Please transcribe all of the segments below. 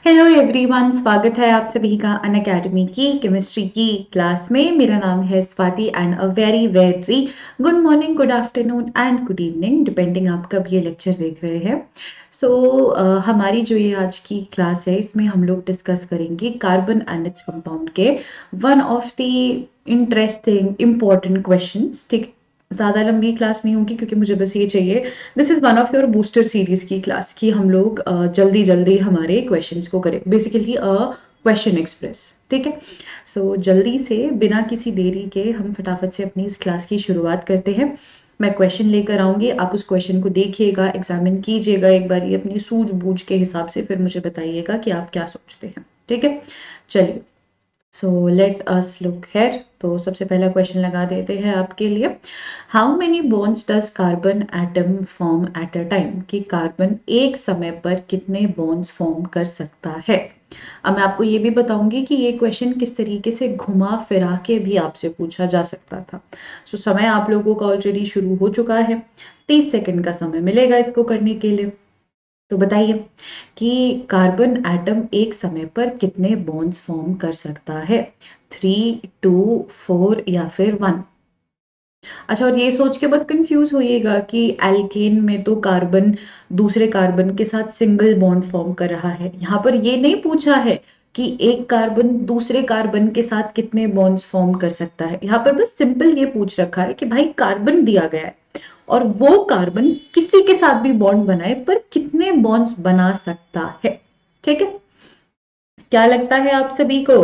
Hello everyone, स्वागत है आप सभी का अनअकैडमी की केमिस्ट्री की क्लास में। मेरा नाम है Swati and a very very good morning, good afternoon and good evening, depending आप कब ये लेक्चर देख रहे हैं। हमारी जो ये आज की क्लास है इसमें हम लोग डिस्कस करेंगे कार्बन एंड इट्स कंपाउंड के one of the interesting important questions. ठीक, ज़्यादा लंबी क्लास नहीं होगी क्योंकि मुझे बस ये चाहिए। This is one of your booster series की क्लास की हम लोग जल्दी जल्दी हमारे क्वेश्चंस को करें, बेसिकली क्वेश्चन एक्सप्रेस। ठीक है, सो जल्दी से बिना किसी देरी के हम फटाफट से अपनी इस क्लास की शुरुआत करते हैं। मैं क्वेश्चन लेकर आऊँगी, आप उस क्वेश्चन को देखिएगा, एग्जामिन कीजिएगा एक बार ये अपनी सूझबूझ के हिसाब से, फिर मुझे बताइएगा कि आप क्या सोचते हैं। ठीक है, चलिए, so let us look here. तो सबसे पहला क्वेश्चन लगा देते हैं आपके लिए। How many bonds does carbon atom form at a time? कि कार्बन एक समय पर कितने बॉन्ड्स फॉर्म कर सकता है। अब मैं आपको ये भी बताऊंगी कि ये क्वेश्चन किस तरीके से घुमा फिरा के भी आपसे पूछा जा सकता था। सो समय आप लोगों का ऑलरेडी शुरू हो चुका है, 30 सेकंड का समय मिलेगा इसको करने के लिए। तो बताइए कि कार्बन एटम एक समय पर कितने बॉन्ड्स फॉर्म कर सकता है, 3, 2, 4 या फिर 1। अच्छा, और ये सोच के मत कंफ्यूज होइएगा कि एल्केन में तो कार्बन दूसरे कार्बन के साथ सिंगल बॉन्ड फॉर्म कर रहा है। यहाँ पर ये नहीं पूछा है कि एक कार्बन दूसरे कार्बन के साथ कितने बॉन्ड्स फॉर्म कर सकता है। यहाँ पर बस सिंपल ये पूछ रखा है कि भाई कार्बन दिया गया है और वो कार्बन किसी के साथ भी बॉन्ड बनाए पर कितने बॉन्ड्स बना सकता है। ठीक है, क्या लगता है आप सभी को?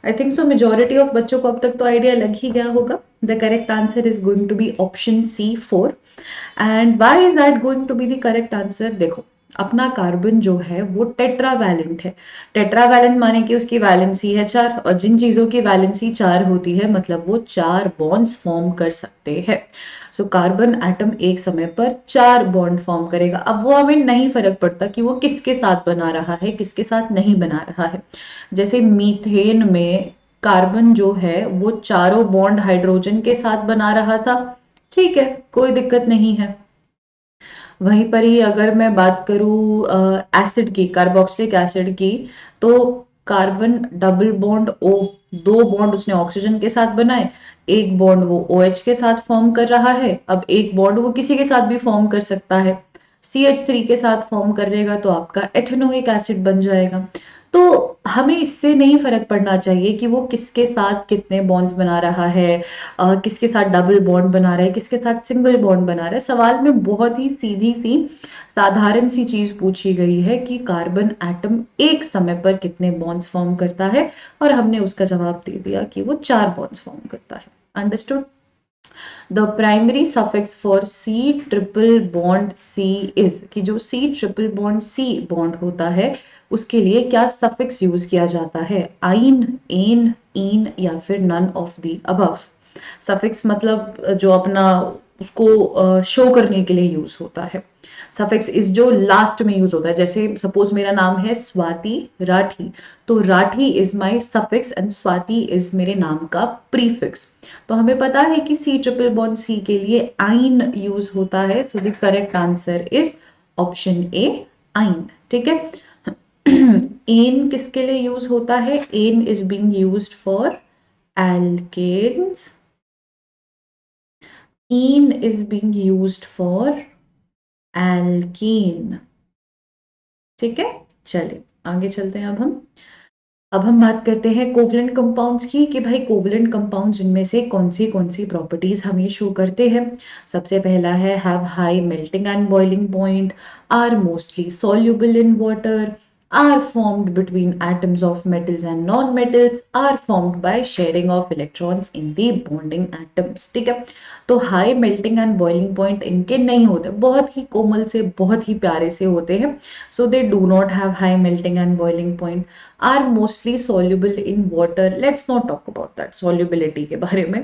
I think so majority of बच्चों को अब तक तो आइडिया लग ही गया होगा। The correct answer is going to be option C, 4। And why is that going to be the correct answer? देखो, अपना कार्बन जो है वो टेट्रावैलेंट है। टेट्रावैलेंट माने कि उसकी वैलेंसी है 4, और जिन चीजों की वैलेंसी 4 होती है मतलब वो 4 बॉन्ड्स फॉर्म कर सकते हैं। सो कार्बन एटम एक समय पर 4 बॉन्ड फॉर्म करेगा। अब वो हमें नहीं फर्क पड़ता कि वो किसके साथ बना रहा है, किसके साथ नहीं बना रहा है। जैसे मीथेन में कार्बन जो है वो चारों बॉन्ड हाइड्रोजन के साथ बना रहा था, ठीक है, कोई दिक्कत नहीं है। वहीं पर ही अगर मैं बात करूं एसिड की, कार्बोक्सिलिक एसिड की, तो carbon double bond O, 2 bond उसने ऑक्सीजन के साथ बनाए, एक बॉन्ड वो OH के साथ फॉर्म कर रहा है, अब एक बॉन्ड वो किसी के साथ भी फॉर्म कर सकता है, CH3 के साथ फॉर्म कर लेगा तो आपका एथेनोइक एसिड बन जाएगा। तो हमें इससे नहीं फर्क पड़ना चाहिए कि वो किसके साथ कितने बॉन्ड्स बना रहा है, किसके साथ डबल बॉन्ड बना रहा है, किसके साथ सिंगल बॉन्ड बना रहा है। सवाल में बहुत ही सीधी सी साधारण सी चीज पूछी गई है कि कार्बन एटम एक समय पर कितने बॉन्ड्स फॉर्म करता है, और हमने उसका जवाब दे दिया कि वो 4 बॉन्ड्स फॉर्म करता है। Understood? The primary suffix for C triple bond C is, कि जो C triple bond C bond होता है उसके लिए क्या सफिक्स यूज किया जाता है, आइन, एन, इन या फिर none of the above. Suffix मतलब जो अपना उसको शो करने के लिए यूज होता है। सफिक्स इज जो लास्ट में यूज होता है, जैसे सपोज मेरा नाम है स्वाति राठी, तो Rathi is my suffix and Swati is मेरे नाम का प्रीफिक्स। तो हमें पता है कि सी ट्रिपल बॉन्ड सी के लिए आइन यूज होता है, so the correct answer is option A, yne. ठीक है, एन किसके लिए यूज होता है? Ane is being used for alkanes, ene is being used for alkene। ठीक है, चलिए आगे चलते हैं। अब हम बात करते हैं कोवलेंट कंपाउंड्स की, कि भाई कोवलेंट कंपाउंड्स इनमें से कौन सी प्रॉपर्टीज हमें शो करते हैं। सबसे पहला है have high melting and boiling point, are mostly soluble in water, are formed between atoms of metals and non-metals, are formed by sharing of electrons in the bonding atoms। ठीक है, तो high melting and boiling point इनके नहीं होते, बहुत ही कोमल से बहुत ही प्यारे से होते हैं। So they do not have high melting and boiling point, are mostly soluble in water। Let's not talk about that solubility के बारे में।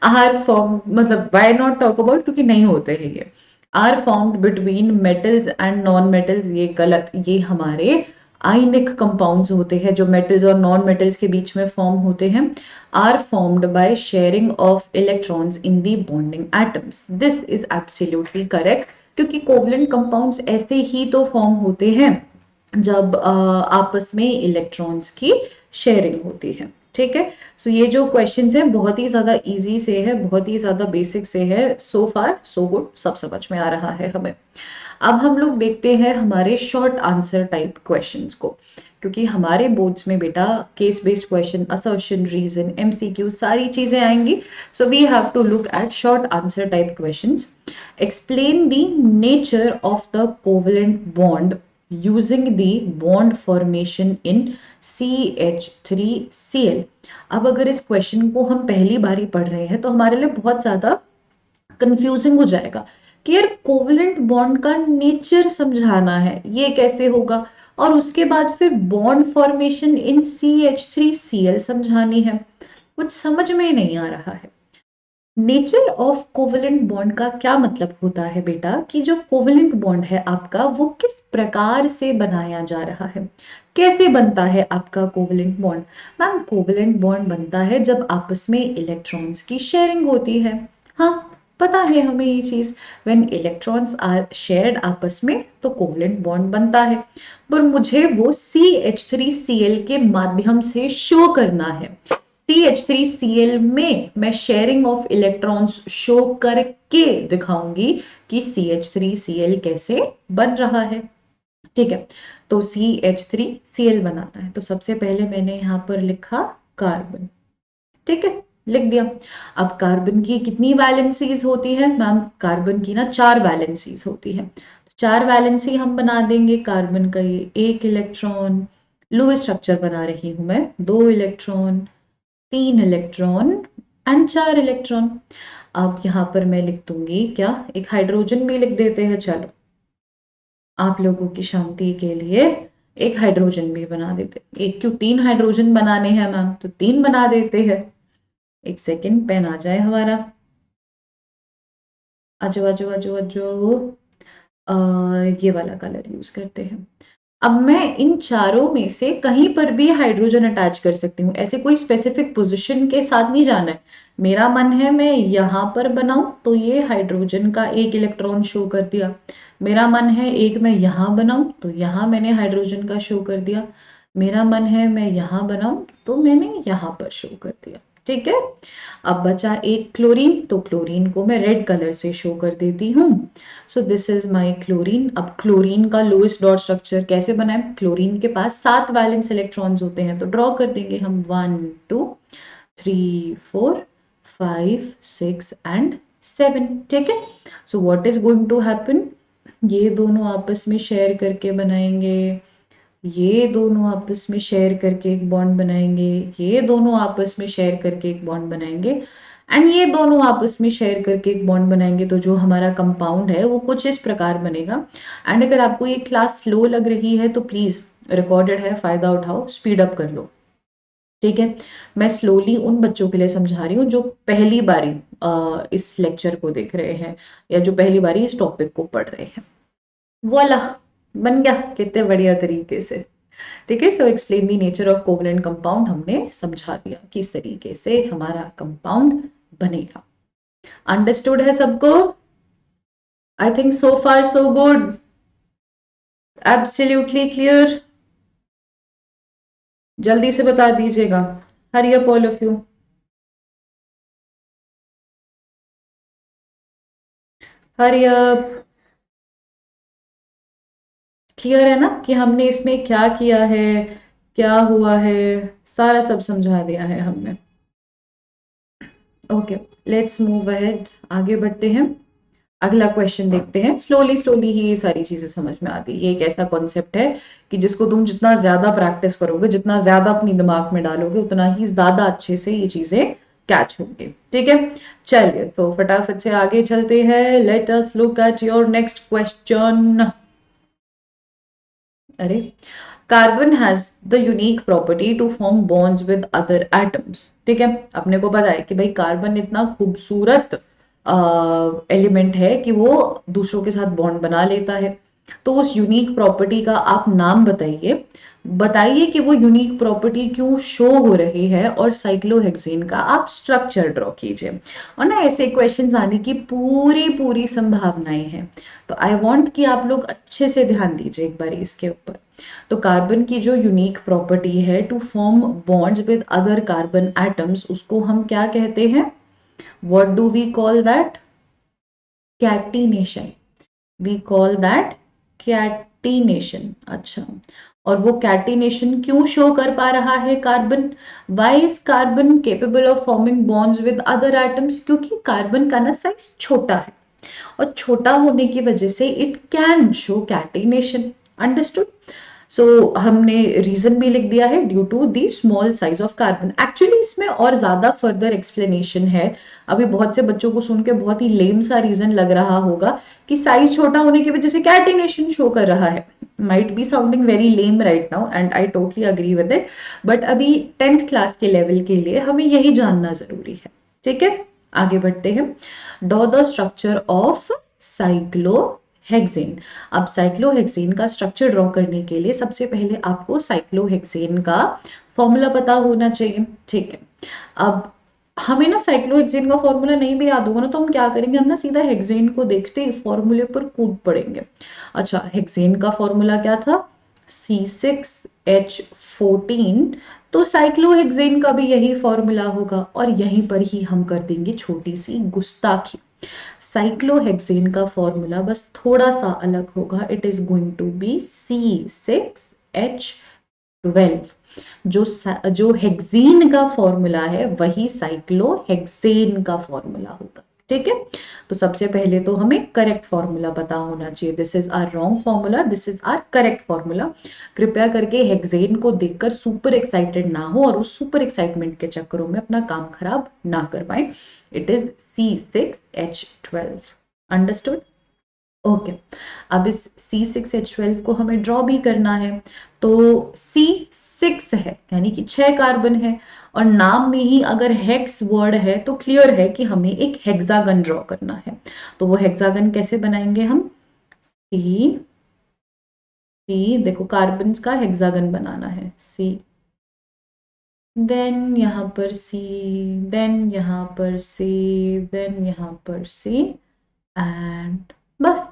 आर फॉर्म मतलब वाई नॉट टॉक अबाउट, क्योंकि नहीं होते हैं ये। Are formed between metals and non metals, ये गलत, ये हमारे आयनिक कंपाउंड्स होते हैं जो मेटल्स और नॉन मेटल्स के बीच में फॉर्म होते हैं। Are formed by sharing of electrons in the bonding atoms. This is absolutely correct, क्योंकि कोवलेंट कंपाउंड्स ऐसे ही तो फॉर्म होते हैं जब आपस में इलेक्ट्रॉन्स की शेयरिंग होती है। ठीक है, सो ये जो क्वेश्चंस हैं बहुत ही ज़्यादा इजी से है, बहुत ही ज़्यादा बेसिक से है। सो फार सो गुड, सब समझ में आ रहा है हमें। अब हम लोग देखते हैं हमारे शॉर्ट आंसर टाइप क्वेश्चंस को, क्योंकि हमारे बोर्ड्स में बेटा case based question, assertion, reason, MCQ सारी चीजें आएंगी। So we have to look at short answer type questions. Explain the nature of the covalent bond using the bond formation in CH3Cl। अब अगर इस क्वेश्चन को हम पहली बार ही पढ़ रहे हैं तो हमारे लिए बहुत ज्यादा कंफ्यूजिंग हो जाएगा कि यार कोवलेंट बॉन्ड का नेचर समझाना है, ये कैसे होगा, और उसके बाद फिर बॉन्ड फॉर्मेशन इन CH3Cl समझानी है। कुछ समझ में नहीं आ रहा है। नेचर ऑफ कोवलेंट बॉन्ड का क्या मतलब होता है बेटा, कि जो कोवलेंट बॉन्ड है आपका वो किस प्रकार से बनाया जा रहा है, कैसे बनता है आपका covalent bond. Ma'am covalent bond बनता है जब आपस में इलेक्ट्रॉन्स की शेयरिंग होती है। हाँ, पता है हमें ये चीज। व्हेन इलेक्ट्रॉन्स आर शेयर्ड आपस में तो कोवलेंट बॉन्ड बनता है, पर मुझे वो CH3Cl के माध्यम से शो करना है। CH3Cl में मैं शेयरिंग ऑफ इलेक्ट्रॉन्स शो करके दिखाऊंगी कि CH3Cl कैसे बन रहा है। ठीक है, तो CH3Cl बनाना है तो सबसे पहले मैंने यहां पर लिखा कार्बन। ठीक है, लिख दिया। अब कार्बन की कितनी वैलेंसीज होती है मैम, कार्बन की ना 4 वैलेंसीज होती है। 4 वैलेंसी हम बना देंगे। कार्बन का ये 1 इलेक्ट्रॉन, लुईस स्ट्रक्चर बना रही हूं मैं, 2 इलेक्ट्रॉन, 3 इलेक्ट्रॉन एंड 4 इलेक्ट्रॉन। अब यहां पर मैं लिख दूंगी क्या, एक हाइड्रोजन भी लिख देते हैं। चलो आप लोगों की शांति के लिए एक हाइड्रोजन भी बना देते, एक क्यों 3 हाइड्रोजन बनाने हैं मैम, तो 3 बना देते हैं। एक सेकेंड, पेन आ जाए हमारा। आजो आजो आजो आजो। ये वाला कलर यूज करते हैं। अब मैं इन चारों में से कहीं पर भी हाइड्रोजन अटैच कर सकती हूँ, ऐसे कोई स्पेसिफिक पोजीशन के साथ नहीं जाना है। मेरा मन है मैं यहाँ पर बनाऊं तो ये हाइड्रोजन का 1 इलेक्ट्रॉन शो कर दिया। मेरा मन है एक मैं यहाँ बनाऊं तो यहाँ मैंने हाइड्रोजन का शो कर दिया। मेरा मन है मैं यहाँ बनाऊं तो मैंने यहाँ पर शो कर दिया। ठीक है, अब बचा एक क्लोरीन, तो क्लोरीन को मैं रेड कलर से शो कर देती हूँ। So this is my chlorine. अब क्लोरीन का लोएस्ट डॉट स्ट्रक्चर कैसे बनाए, क्लोरीन के पास 7 वैलेंस इलेक्ट्रॉन्स होते हैं तो ड्रॉ कर देंगे हम 1 2 3 4 5 6 एंड 7। ठीक है, so what is going to happen, ये दोनों आपस में शेयर करके बनाएंगे, ये दोनों आपस में शेयर करके एक बॉन्ड बनाएंगे, ये दोनों आपस में शेयर करके एक बॉन्ड बनाएंगे एंड ये दोनों आपस में शेयर करके एक बॉन्ड बनाएंगे। तो जो हमारा कंपाउंड है वो कुछ इस प्रकार बनेगा। एंड अगर आपको ये क्लास स्लो लग रही है तो प्लीज रिकॉर्डेड है, फायदा उठाओ, स्पीड अप कर लो। ठीक है, मैं स्लोली उन बच्चों के लिए समझा रही हूँ जो पहली बारी इस लेक्चर को देख रहे हैं या जो पहली बारी इस टॉपिक को पढ़ रहे हैं। वाला बन गया कितने बढ़िया तरीके से। ठीक है, so explain the nature of covalent compound हमने समझा दिया किस तरीके से हमारा कंपाउंड बनेगा। अंडरस्टूड है सबको? I think so far so good, absolutely clear. जल्दी से बता दीजिएगा, hurry up all of you. Hurry up. Clear है ना कि हमने इसमें क्या किया है, क्या हुआ है, सारा सब समझा दिया है हमने। ओके, लेट्स मूव अहेड, आगे बढ़ते हैं। अगला क्वेश्चन देखते हैं। स्लोली स्लोली ही ये सारी चीजें समझ में आती है। ये एक ऐसा कॉन्सेप्ट है कि जिसको तुम जितना ज्यादा प्रैक्टिस करोगे, जितना ज्यादा अपनी दिमाग में डालोगे, उतना ही ज्यादा अच्छे से ये चीजें कैच होंगे। ठीक है, चलिए तो फटाफट से आगे चलते हैं। Let us look at your next question. अरे, carbon has the unique property to form bonds with other atoms. ठीक है, अपने को पता है कि भाई कार्बन इतना खूबसूरत एलिमेंट है कि वो दूसरों के साथ बॉन्ड बना लेता है। तो उस यूनिक प्रॉपर्टी का आप नाम बताइए, बताइए कि वो यूनिक प्रॉपर्टी क्यों शो हो रही है, और साइक्लोहेक्सेन का आप स्ट्रक्चर ड्रॉ कीजिए। और ना ऐसे क्वेश्चंस आने की पूरी पूरी संभावनाएं हैं, तो आई वांट कि आप लोग अच्छे से ध्यान दीजिए एक बार इसके ऊपर। तो कार्बन की जो यूनिक प्रॉपर्टी है to form bonds with other carbon atoms, उसको हम क्या कहते हैं? What do we call that? Catenation. We call that catenation. अच्छा, और वो कैटिनेशन क्यों शो कर पा रहा है carbon? Why is carbon capable of forming bonds with other atoms? क्योंकि कार्बन का ना साइज छोटा है, और छोटा होने की वजह से it can show catenation. Understood? So हमने रीजन भी लिख दिया है, due to the small size of carbon. Actually इसमें और ज्यादा फर्दर एक्सप्लेनेशन है। अभी बहुत से बच्चों को सुन के बहुत ही लेम सा रीजन लग रहा होगा कि साइज छोटा होने की वजह से कैटिनेशन शो कर रहा है। Might be sounding very lame right now, and I totally agree with it, but अभी 10th क्लास के लेवल के लिए हमें यही जानना जरूरी है। ठीक है, आगे बढ़ते हैं। Draw the structure of cyclohexane. अब साइक्लोहेक्सेन का स्ट्रक्चर ड्रॉ करने के लिए सबसे पहले आपको साइक्लोहेक्सेन का फॉर्मूला पता होना चाहिए। ठीक है, अब हमें ना साइक्लोहेक्सेन का फॉर्मूला नहीं भी याद होगा ना, तो हम क्या करेंगे, हम ना सीधा हेक्सेन को देखते ही फॉर्मूले पर कूद पड़ेंगे। अच्छा, हेक्सेन का फॉर्मूला क्या था? C6H14। तो साइक्लोहेक्सेन का भी यही फॉर्मूला होगा, और यहीं पर ही हम कर देंगे छोटी सी गुस्ताखी। साइक्लोहेक्सेन का फॉर्मूला बस थोड़ा सा अलग होगा, it is going to be C6H12। जो हेक्सीन का फॉर्मूला है वही साइक्लोहेक्सेन का फॉर्मूला होगा। ठीक है, तो सबसे पहले तो हमें करेक्ट फॉर्मूला पता होना चाहिए। This is our wrong formula, this is our correct formula. कृपया करके हेक्सेन को देखकर सुपर एक्साइटेड ना हो, और उस सुपर एक्साइटमेंट के चक्करों में अपना काम खराब ना करवाएं। It is C6H12। Understood? Okay, अब इस C6H12 को हमें ड्रॉ भी करना है। तो C6 है यानी कि 6 कार्बन है, और नाम में ही अगर हेक्स वर्ड है तो क्लियर है कि हमें एक हेक्सागन ड्रॉ करना है। तो वो हेक्सागन कैसे बनाएंगे हम? सी सी देखो, कार्बन का हेक्सागन बनाना है। सी, देन यहाँ पर सी, देन यहाँ पर सी, देन यहाँ पर सी, एंड बस।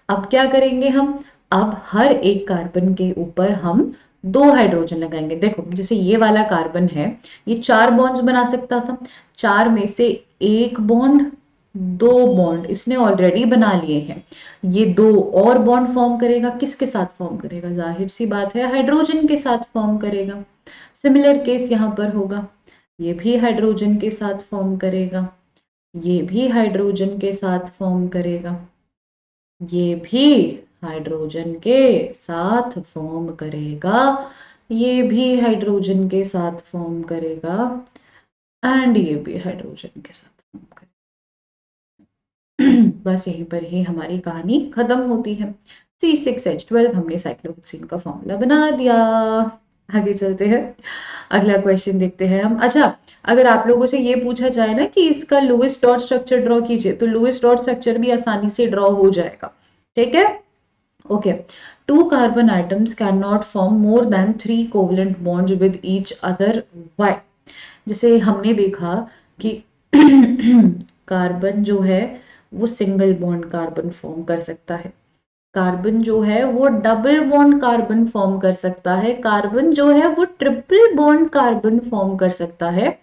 अब क्या करेंगे हम? अब हर एक कार्बन के ऊपर हम 2 हाइड्रोजन लगाएंगे। देखो, जैसे ये वाला कार्बन है, ये 4 बॉन्ड्स बना सकता था। 4 में से एक बॉन्ड, 2 बॉन्ड इसने ऑलरेडी बना लिए हैं। ये 2 और बॉन्ड फॉर्म करेगा। किसके साथ फॉर्म करेगा? जाहिर सी बात है, हाइड्रोजन के साथ फॉर्म करेगा। सिमिलर केस यहाँ पर होगा, ये भी हाइड्रोजन के साथ फॉर्म करेगा, ये भी हाइड्रोजन के साथ फॉर्म करेगा, ये भी हाइड्रोजन के साथ फॉर्म करेगा, ये भी हाइड्रोजन के साथ फॉर्म करेगा, एंड ये भी हाइड्रोजन के साथ फॉर्म करेगा। बस यहीं पर ही हमारी कहानी खत्म होती है। C6H12 हमने साइक्लोहेक्सेन का फॉर्मूला बना दिया। आगे चलते हैं, अगला क्वेश्चन देखते हैं हम। अच्छा, अगर आप लोगों से ये पूछा जाए ना कि इसका लुईस डॉट स्ट्रक्चर ड्रॉ कीजिए, तो लुईस डॉट स्ट्रक्चर भी आसानी से ड्रॉ हो जाएगा। ठीक है, okay. 2 carbon atoms can not form more than 3 covalent bonds with each other. Why? जैसे हमने देखा कि कार्बन जो है वो सिंगल बॉन्ड कार्बन फॉर्म कर सकता है, कार्बन जो है वो डबल बॉन्ड कार्बन फॉर्म कर सकता है, कार्बन जो है वो ट्रिपल बॉन्ड कार्बन फॉर्म कर सकता है,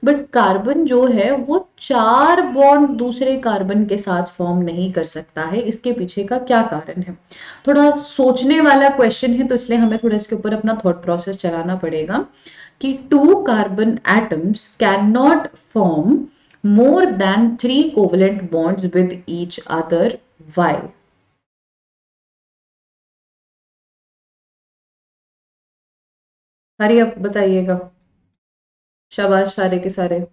बट कार्बन जो है वो 4 बॉन्ड दूसरे कार्बन के साथ फॉर्म नहीं कर सकता है। इसके पीछे का क्या कारण है? थोड़ा सोचने वाला क्वेश्चन है, तो इसलिए हमें थोड़ा इसके ऊपर अपना थॉट प्रोसेस चलाना पड़ेगा कि 2 carbon atoms can not form more than 3 covalent bonds with each other. Why? हरी अब बताइएगा, शाबाश सारे के सारे।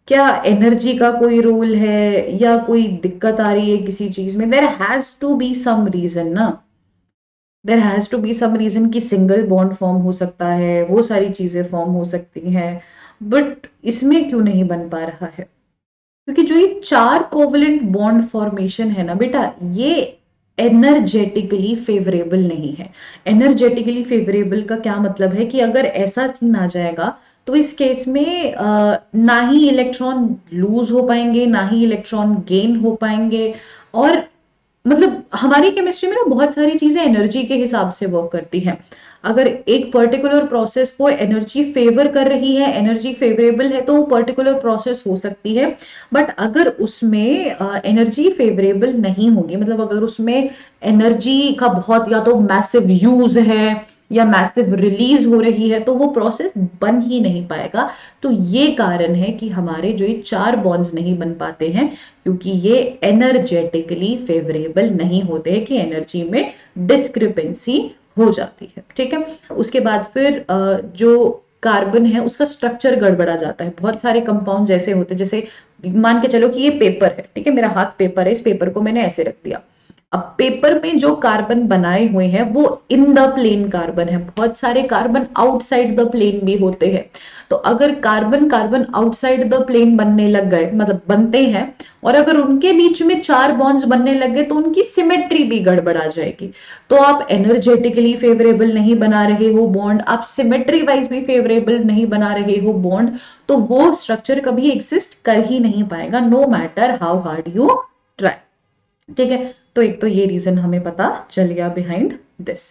क्या एनर्जी का कोई रोल है, या कोई दिक्कत आ रही है किसी चीज में? There has to be some reason ना, there has to be some reason कि सिंगल बॉन्ड फॉर्म हो सकता है, वो सारी चीजें फॉर्म हो सकती हैं, बट इसमें क्यों नहीं बन पा रहा है? क्योंकि जो ये 4 कोवलेंट बॉन्ड फॉर्मेशन है ना बेटा, ये एनर्जेटिकली फेवरेबल नहीं है। एनर्जेटिकली फेवरेबल का क्या मतलब है कि अगर ऐसा सीन आ जाएगा तो इस केस में ना ही इलेक्ट्रॉन लूज हो पाएंगे, ना ही इलेक्ट्रॉन गेन हो पाएंगे। और मतलब हमारी केमिस्ट्री में ना बहुत सारी चीजें एनर्जी के हिसाब से वर्क करती हैं। अगर एक पर्टिकुलर प्रोसेस को एनर्जी फेवर कर रही है, एनर्जी फेवरेबल है, तो वो पर्टिकुलर प्रोसेस हो सकती है। बट अगर उसमें एनर्जी फेवरेबल नहीं होगी, मतलब अगर उसमें एनर्जी का बहुत या तो मैसिव यूज है या मैसिव रिलीज हो रही है, तो वो प्रोसेस बन ही नहीं पाएगा। तो ये कारण है कि हमारे जो ये 4 बॉन्ड्स नहीं बन पाते हैं, क्योंकि ये एनर्जेटिकली फेवरेबल नहीं होते हैं, कि एनर्जी में डिस्क्रिपेंसी हो जाती है। ठीक है, उसके बाद फिर जो कार्बन है उसका स्ट्रक्चर गड़बड़ा जाता है। बहुत सारे कंपाउंड ऐसे होते हैं, जैसे मान के चलो कि ये पेपर है, ठीक है, मेरा हाथ पेपर है, इस पेपर को मैंने ऐसे रख दिया। अब पेपर में जो कार्बन बनाए हुए हैं वो इन द प्लेन कार्बन है, बहुत सारे कार्बन आउटसाइड द प्लेन भी होते हैं। तो अगर carbon carbon outside the plane बनने लग गए, मतलब बनते हैं, और अगर उनके बीच में 4 बॉन्ड्स बनने लग गए, तो उनकी सिमेट्री भी गड़बड़ा जाएगी। तो आप एनर्जेटिकली फेवरेबल नहीं बना रहे हो बॉन्ड, आप सिमेट्री वाइज भी फेवरेबल नहीं बना रहे हो बॉन्ड, तो वो स्ट्रक्चर कभी एग्जिस्ट कर ही नहीं पाएगा, no matter how hard you try. ठीक है, तो एक तो ये रीजन हमें पता चल गया बिहाइंड दिस।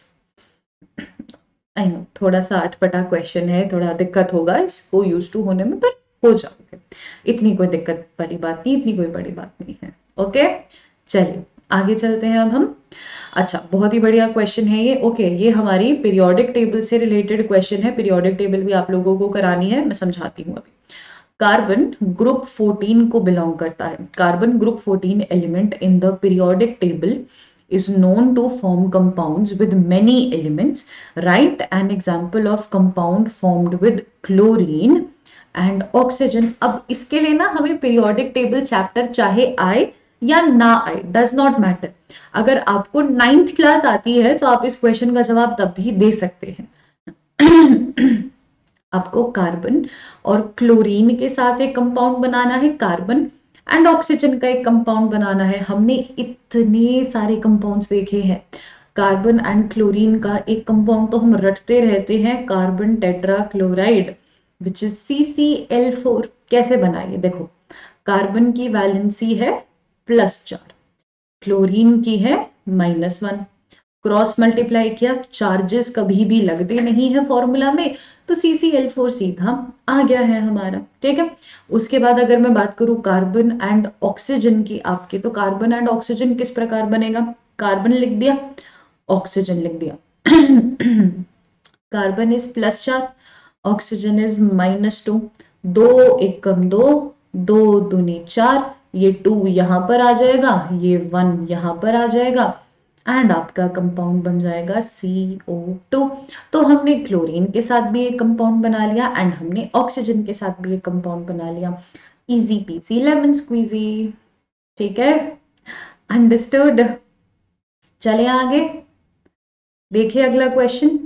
आई नो थोड़ा सा अटपटा क्वेश्चन है, थोड़ा दिक्कत होगा इसको यूज टू होने में, पर हो जाओगे। इतनी कोई दिक्कत वाली बात नहीं, इतनी कोई बड़ी बात नहीं है। ओके, चलिए आगे चलते हैं अब हम। अच्छा, बहुत ही बढ़िया क्वेश्चन है ये। ओके, ये हमारी पीरियोडिक टेबल से रिलेटेड क्वेश्चन है। पीरियोडिक टेबल भी आप लोगों को करानी है, मैं समझाती हूँ अभी। कार्बन ग्रुप 14 को बिलोंग करता है। Carbon group 14 element in the periodic table is known to form compounds with many elements. Write an example of compound formed with chlorine and oxygen. अब इसके लिए ना हमें पीरियोडिक टेबल चैप्टर चाहे आए या ना आए, डज नॉट मैटर। अगर आपको 9th क्लास आती है तो आप इस क्वेश्चन का जवाब तब भी दे सकते हैं। आपको कार्बन और क्लोरीन के साथ एक कंपाउंड बनाना है, कार्बन एंड ऑक्सीजन का एक कंपाउंड बनाना है। हमने इतने सारे कंपाउंड्स देखे हैं। कार्बन एंड क्लोरीन का एक कंपाउंड तो हम रटते रहते हैं, carbon tetra chloride which is CCl4। कैसे बनाइए, देखो, कार्बन की वैलेंसी है +4, क्लोरीन की है -1, क्रॉस मल्टीप्लाई किया, चार्जेस कभी भी लगते नहीं है फॉर्मूला में, तो CCl4 सीधा आ गया है हमारा। ठीक है, उसके बाद अगर मैं बात करूं कार्बन एंड ऑक्सीजन की आपके, तो कार्बन एंड ऑक्सीजन किस प्रकार बनेगा, कार्बन लिख दिया, ऑक्सीजन लिख दिया। कार्बन इज +4, ऑक्सीजन इज -2, 2 एकम 2, 2 दूनी 4, ये 2 यहां पर आ जाएगा, ये 1 यहां पर आ जाएगा, एंड आपका कंपाउंड बन जाएगा CO2। तो हमने क्लोरीन के साथ भी एक कंपाउंड बना लिया एंड हमने ऑक्सीजन के साथ भी एक कंपाउंड बना लिया। Easy PC lemon squeezy. ठीक है, अंडरस्टूड। चले आगे, देखिए अगला क्वेश्चन।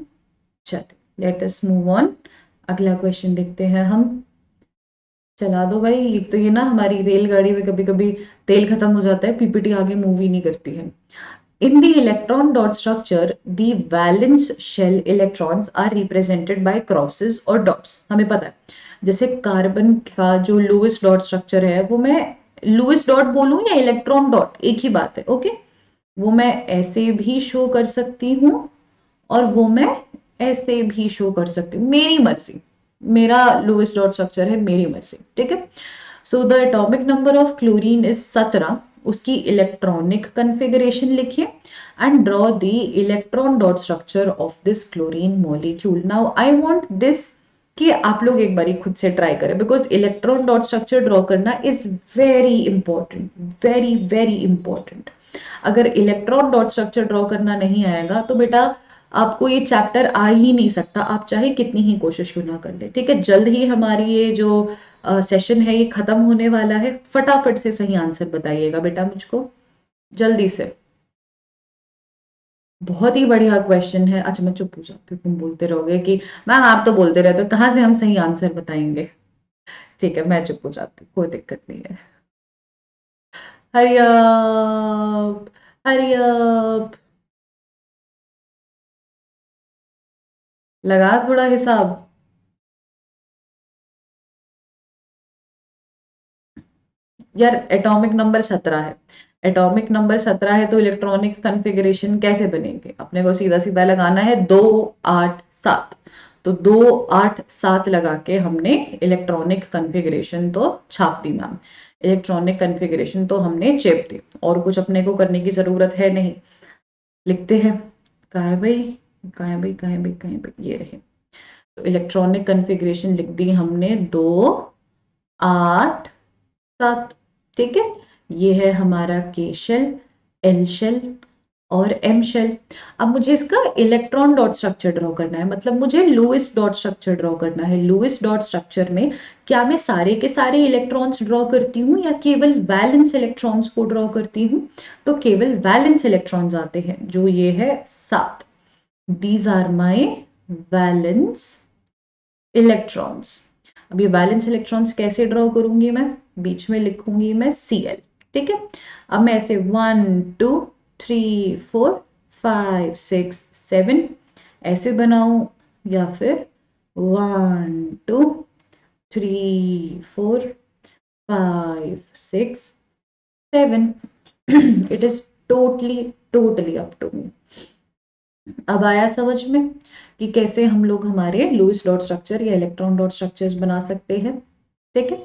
चलिए लेट अस मूव ऑन, अगला क्वेश्चन देखते हैं हम। चला दो भाई, एक तो ये ना हमारी रेलगाड़ी में कभी कभी तेल खत्म हो जाता है, पीपीटी आगे मूव ही नहीं करती है। In the electron dot structure, the valence shell electrons are represented by crosses or dots. हमें पता है, जैसे कार्बन का जो लुईस डॉट स्ट्रक्चर है, वो मैं लुईस डॉट बोलूं या इलेक्ट्रॉन डॉट, एक ही बात है। ओके, वो मैं ऐसे भी शो कर सकती हूँ और वो मैं ऐसे भी शो कर सकती हूँ, मेरी मर्जी। मेरा लुईस डॉट स्ट्रक्चर है, मेरी मर्जी। ठीक है, so the atomic number of chlorine is 17, उसकी इलेक्ट्रॉनिक कन्फिगरेशन लिखिए and draw the electron dot structure of this chlorine molecule. Now I want this कि आप लोग एक बारी खुद से ट्राई करें, because electron dot structure draw करना is very important, very very important. अगर इलेक्ट्रॉन डॉट स्ट्रक्चर ड्रॉ करना नहीं आएगा तो बेटा आपको ये चैप्टर आ ही नहीं सकता, आप चाहे कितनी ही कोशिश क्यों ना कर ले। ठीक है, जल्द ही हमारी ये जो सेशन है ये खत्म होने वाला है। फटाफट से सही आंसर बताइएगा बेटा मुझको, जल्दी से। बहुत ही बढ़िया क्वेश्चन है। अच्छा, मैं चुप हो जाती हूँ, तुम बोलते रहोगे कि मैम आप तो बोलते रहते हो, कहाँ से हम सही आंसर बताएंगे। ठीक है, मैं चुप हो जाती हूँ, कोई दिक्कत नहीं है। हरी अप, हरी अप, लगा थोड़ा हिसाब। यार एटॉमिक नंबर 17 है। एटॉमिक नंबर 17 है तो इलेक्ट्रॉनिक कन्फिग्रेशन कैसे बनेंगे? अपने को सीधा सीधा लगाना है 2 8 7। तो 2 8 7 लगा के हमने इलेक्ट्रॉनिक कन्फिग्रेशन तो छाप दी मैम। इलेक्ट्रॉनिक कन्फिग्रेशन तो हमने चेप दी, और कुछ अपने को करने की जरूरत है नहीं। लिखते हैं। कहाँ है भाई, कहाँ है भाई, कहाँ है भाई, कहाँ है भाई, ये रहे। तो इलेक्ट्रॉनिक कन्फिग्रेशन लिख दी हमने 2 8 7। ठीक है, ये है हमारा के शेल, एल शेल और एम शेल। अब मुझे इसका इलेक्ट्रॉन डॉट स्ट्रक्चर ड्रॉ करना है, मतलब मुझे लुईस डॉट स्ट्रक्चर ड्रॉ करना है। लुईस डॉट स्ट्रक्चर में क्या मैं सारे के सारे इलेक्ट्रॉन्स ड्रॉ करती हूँ या केवल वैलेंस इलेक्ट्रॉन्स को ड्रॉ करती हूँ? तो केवल वैलेंस इलेक्ट्रॉन्स आते हैं, जो ये है 7। These are my valence electrons. अब ये वैलेंस इलेक्ट्रॉन्स कैसे ड्रॉ करूंगी मैं? बीच में लिखूंगी मैं Cl। ठीक है, अब मैं ऐसे 1 2 3 4 5 6 7 ऐसे बनाऊं, या फिर 1 2 3 4 5 6 7। It is totally totally up to me. अब आया समझ में कि कैसे हम लोग हमारे लुईस डॉट स्ट्रक्चर या इलेक्ट्रॉन डॉट स्ट्रक्चर्स बना सकते हैं। ठीक है,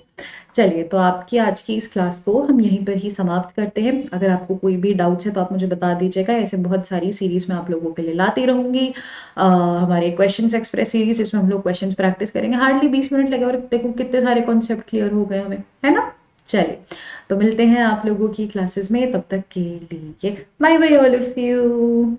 चलिए तो आपकी आज की इस क्लास को हम यहीं पर ही समाप्त करते हैं। अगर आपको कोई भी डाउट्स है तो आप मुझे बता दीजिएगा। ऐसे बहुत सारी सीरीज में आप लोगों के लिए लाती रहूंगी। हमारे क्वेश्चंस एक्सप्रेस सीरीज, इसमें हम लोग क्वेश्चंस प्रैक्टिस करेंगे। हार्डली 20 मिनट लगे और देखो कितने सारे कॉन्सेप्ट क्लियर हो गए हमें, है ना। चलिए, तो मिलते हैं आप लोगों की क्लासेस में, तब तक के लिए bye bye all of you.